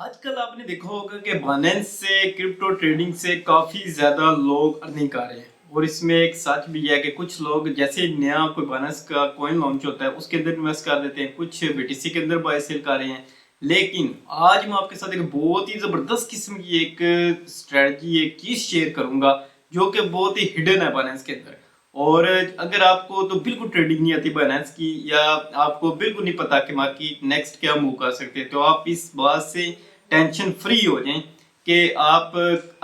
आजकल आपने देखा होगा कि बाइनेंस से क्रिप्टो ट्रेडिंग से काफ़ी ज़्यादा लोग अर्निंग कर रहे हैं। और इसमें एक सच भी है कि कुछ लोग जैसे ही नया कोई बाइनेंस का कॉइन लॉन्च होता है उसके अंदर इन्वेस्ट कर देते हैं, कुछ बीटीसी के अंदर बाय सेल कर रहे हैं। लेकिन आज मैं आपके साथ एक बहुत ही ज़बरदस्त किस्म की एक स्ट्रेटजी, एक चीज़ शेयर करूंगा जो कि बहुत ही हिडन है बाइनेंस के अंदर। और अगर आपको तो बिल्कुल ट्रेडिंग नहीं आती बाइनेंस की, या आपको बिल्कुल नहीं पता कि मार्केट नेक्स्ट क्या मूव कर सकते हैं, तो आप इस बात से टेंशन फ्री हो जाएं कि आप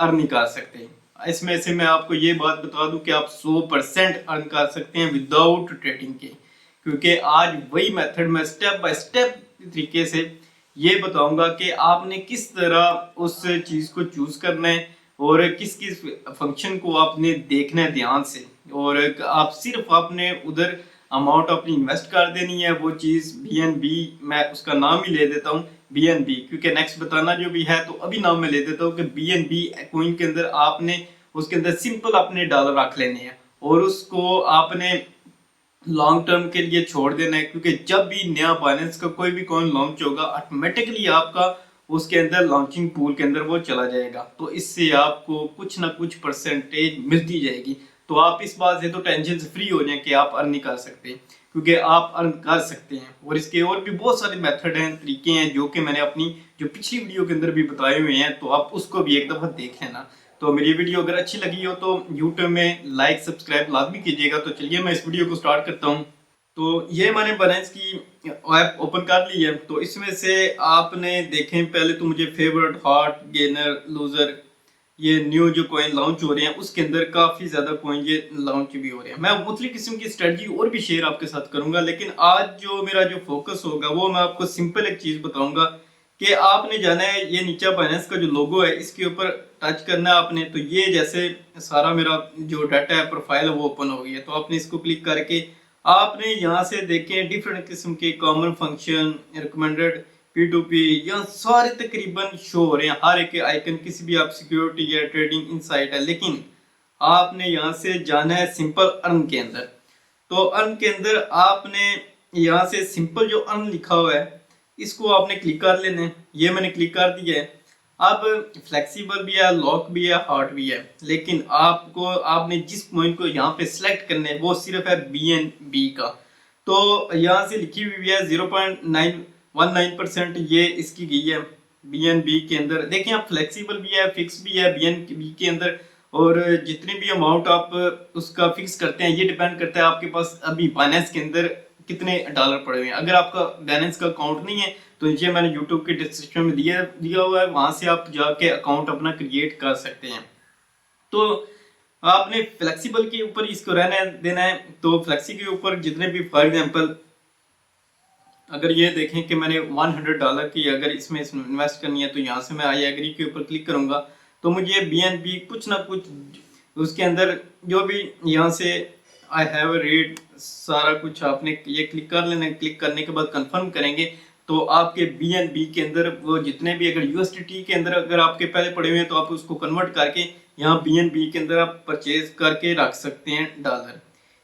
अर्न कर सकते हैं। इसमें से मैं आपको ये बात बता दूं कि आप 100% अर्न कर सकते हैं विदाउट ट्रेडिंग के, क्योंकि आज वही मेथड मैं स्टेप बाय स्टेप तरीके से ये बताऊंगा कि आपने किस तरह उस चीज़ को चूज करना है और किस किस फंक्शन को आपने देखना है ध्यान से। और आप सिर्फ आपने उधर अमाउंट अपनी इन्वेस्ट कर देनी है। वो चीज़ BNB, मैं उसका नाम ही ले देता हूँ BNB, क्योंकि नेक्स्ट बताना जो भी है तो अभी नाम मैं ले देता हूँ कि BNB कॉइन के अंदर आपने उसके अंदर सिंपल अपने डॉलर रख लेने हैं और उसको आपने लॉन्ग टर्म के लिए छोड़ देना है, क्योंकि जब भी नया बाइनेंस का कोई भी कॉइन लॉन्च होगा ऑटोमेटिकली आपका उसके अंदर लॉन्चिंग पूल के अंदर वो चला जाएगा, तो इससे आपको कुछ ना कुछ परसेंटेज मिलती जाएगी। तो आप इस बात से तो टेंशन से फ्री हो जाएं कि आप अर्न नहीं कर सकते, क्योंकि आप अर्न कर सकते हैं। और इसके और भी बहुत सारे मेथड हैं, तरीके हैं जो कि मैंने अपनी जो पिछली वीडियो के अंदर भी बताए हुए हैं, तो आप उसको भी एक दफ़ा देख लेना। तो मेरी वीडियो अगर अच्छी लगी हो तो यूट्यूब में लाइक सब्सक्राइब लाजमी कीजिएगा। तो चलिए मैं इस वीडियो को स्टार्ट करता हूँ। तो ये मैंने बाइनेंस की ऐप ओपन कर ली है। तो इसमें से आपने देखें, पहले तो मुझे फेवरेट, हॉट, गेनर, लूजर, ये न्यू जो कॉइन लॉन्च हो रहे हैं उसके अंदर काफ़ी ज़्यादा कॉइन ये लॉन्च भी हो रहे हैं। मैं मुख्तलिफ किस्म की स्ट्रेटजी और भी शेयर आपके साथ करूंगा, लेकिन आज जो मेरा जो फोकस होगा वो मैं आपको सिंपल एक चीज़ बताऊंगा कि आपने जाना है ये नीचे बाइनेंस का जो लोगो है इसके ऊपर टच करना है आपने। तो ये जैसे सारा मेरा जो डाटा है, प्रोफाइल है, वो ओपन हो गई है। तो आपने इसको क्लिक करके आपने यहाँ से देखें डिफरेंट किस्म के कॉमन फंक्शन, रिकमेंडेड, P2P, यहाँ सारे तकरीबन शो हो रहे हैं, हर एक आइकन। किसी भी आप सिक्योरिटी या ट्रेडिंग इनसाइट है, लेकिन आपने यहाँ से जाना है सिंपल अर्न के अंदर। तो अर्न के अंदर आपने यहाँ से सिंपल जो अर्न लिखा हुआ है इसको आपने क्लिक कर लेना है। ये मैंने क्लिक कर दिया है। अब फ्लेक्सिबल भी है, लॉक भी है, हार्ड भी है, लेकिन आपको आपने जिस पॉइंट को यहाँ पे सिलेक्ट करना है वो सिर्फ है BNB का। तो यहाँ से लिखी हुई है 0.919% ये इसकी गई है BNB के अंदर। देखें आप, फ्लेक्सिबल भी है, फिक्स भी है BNB के अंदर। और जितनी भी अमाउंट आप उसका फिक्स करते हैं ये डिपेंड करता है आपके पास अभी बाइनेंस के अंदर कितने डॉलर पड़े हुए हैं। अगर आपका बाइनेंस का अकाउंट नहीं है तो नीचे मैंने यूट्यूब के डिस्क्रिप्शन में दिया हुआ है, वहां से आप जाके अकाउंट अपना क्रिएट कर सकते हैं। तो आपने फ्लेक्सिबल के ऊपर इसको रहना देना है। तो फ्लेक्सी के ऊपर जितने भी, फॉर एग्जांपल अगर ये देखें कि मैंने $100 की अगर इसमें इन्वेस्ट करनी है, तो यहाँ से मैं आई एग्री के ऊपर क्लिक करूंगा तो मुझे BNB कुछ ना कुछ उसके अंदर जो भी यहाँ से आई हैव रीड सारा कुछ आपने ये क्लिक कर लेना। क्लिक करने के बाद कंफर्म करेंगे तो आपके BNB के अंदर वो जितने भी, अगर USDT के अंदर अगर आपके पहले पड़े हुए हैं तो आप उसको कन्वर्ट करके यहाँ BNB के अंदर आप परचेज करके रख सकते हैं डॉलर।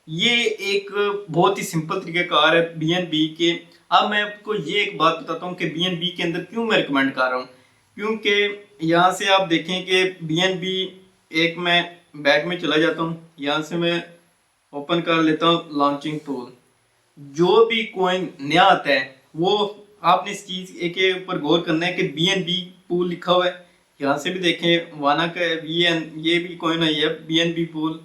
ये एक बहुत ही सिंपल तरीक़ाकार है BNB के। अब मैं आपको ये एक बात बताता हूँ कि BNB के अंदर क्यों मैं रिकमेंड कर रहा हूँ, क्योंकि यहाँ से आप देखें कि BNB, एक मैं बैक में चला जाता हूँ, यहाँ से मैं ओपन कर लेता हूँ लॉन्चिंग टूल। जो भी कॉइन नया आता है वो आपने इस चीज के ऊपर गौर करना है कि BNB पूल लिखा हुआ है। यहाँ से भी देखें, वाना का VN, ये भी कॉइन आई है BNB पूल,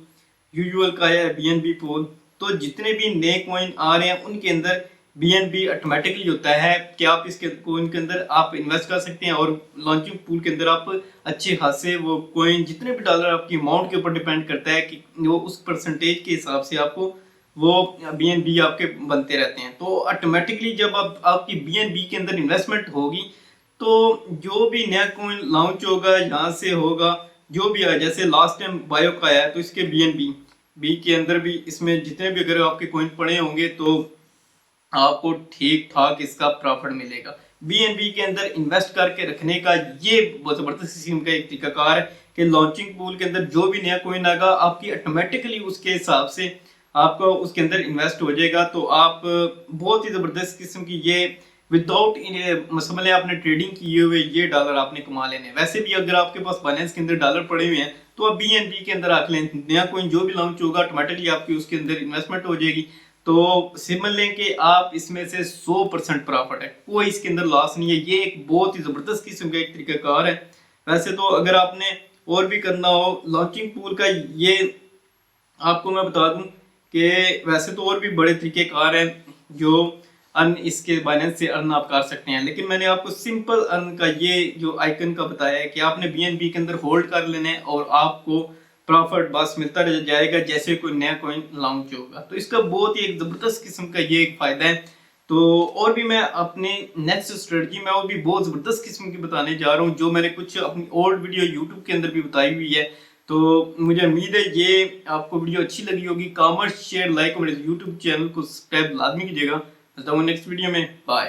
यूजुअल का है BNB पूल। तो जितने भी नए कॉइन आ रहे हैं उनके अंदर BNB ऑटोमेटिकली होता है कि आप इसके कॉइन के अंदर आप इन्वेस्ट कर सकते हैं और लॉन्चिंग पूल के अंदर आप अच्छे खासे वो कॉइन, जितने भी डॉलर आपकी अमाउंट के ऊपर डिपेंड करता है कि वो उस परसेंटेज के हिसाब से आपको वो BNB आपके बनते रहते हैं। तो ऑटोमेटिकली जब आप आपकी BNB के अंदर इन्वेस्टमेंट होगी तो जो भी नया कॉइन लॉन्च होगा यहाँ से होगा, जो भी आया, जैसे लास्ट टाइम बायो का आया तो इसके BNB के अंदर भी इसमें जितने भी अगर आपके कॉइन पड़े होंगे तो आपको ठीक ठाक इसका प्रॉफिट मिलेगा। BNB के अंदर इन्वेस्ट करके रखने का ये बहुत जबरदस्त किस्म का एक तरीकाकार है कि लॉन्चिंग पूल के अंदर जो भी नया कॉइन आएगा आपकी ऑटोमेटिकली उसके हिसाब से आपको उसके अंदर इन्वेस्ट हो जाएगा। तो आप बहुत ही जबरदस्त किस्म की ये विदाउट समझ आपने ट्रेडिंग किए हुए ये डॉलर आपने कमा लेने। वैसे भी अगर आपके पास बाइनेंस के अंदर डॉलर पड़े हुए हैं तो आप BNB के अंदर रख लें, नया कोइन जो भी लॉन्च होगा ऑटोमेटिकली आपकी उसके अंदर इन्वेस्टमेंट हो जाएगी। तो समझ लें कि आप इसमें से 100% प्रॉफिट है, कोई इसके अंदर लॉस नहीं है। ये एक बहुत ही जबरदस्त किस्म का एक तरीकाकार है। वैसे तो अगर आपने और भी करना हो लॉन्चिंग पूल का, ये आपको मैं बता दूं कि वैसे तो और भी बड़े तरीकेकार हैं जो अर्न इसके बाइनेंस से अर्न आप कर सकते हैं, लेकिन मैंने आपको सिंपल अर्न का ये जो आइकन का बताया है कि आपने BNB के अंदर होल्ड कर लेना है और आपको प्रॉफिट बस मिलता रह जाएगा जैसे कोई नया कॉइन लॉन्च होगा। तो इसका बहुत ही एक जबरदस्त किस्म का ये एक फायदा है। तो और भी मैं अपने नेक्स्ट स्ट्रेटजी में और भी बहुत जबरदस्त किस्म की बताने जा रहा हूँ, जो मैंने कुछ अपनी ओल्ड वीडियो यूट्यूब के अंदर भी बताई हुई है। तो मुझे उम्मीद है ये आपको वीडियो अच्छी लगी होगी। कमेंट शेयर लाइक और मेरे यूट्यूब चैनल को सब्सक्राइब लाजमी कीजिएगा। मिलता हूँ नेक्स्ट वीडियो में, बाय।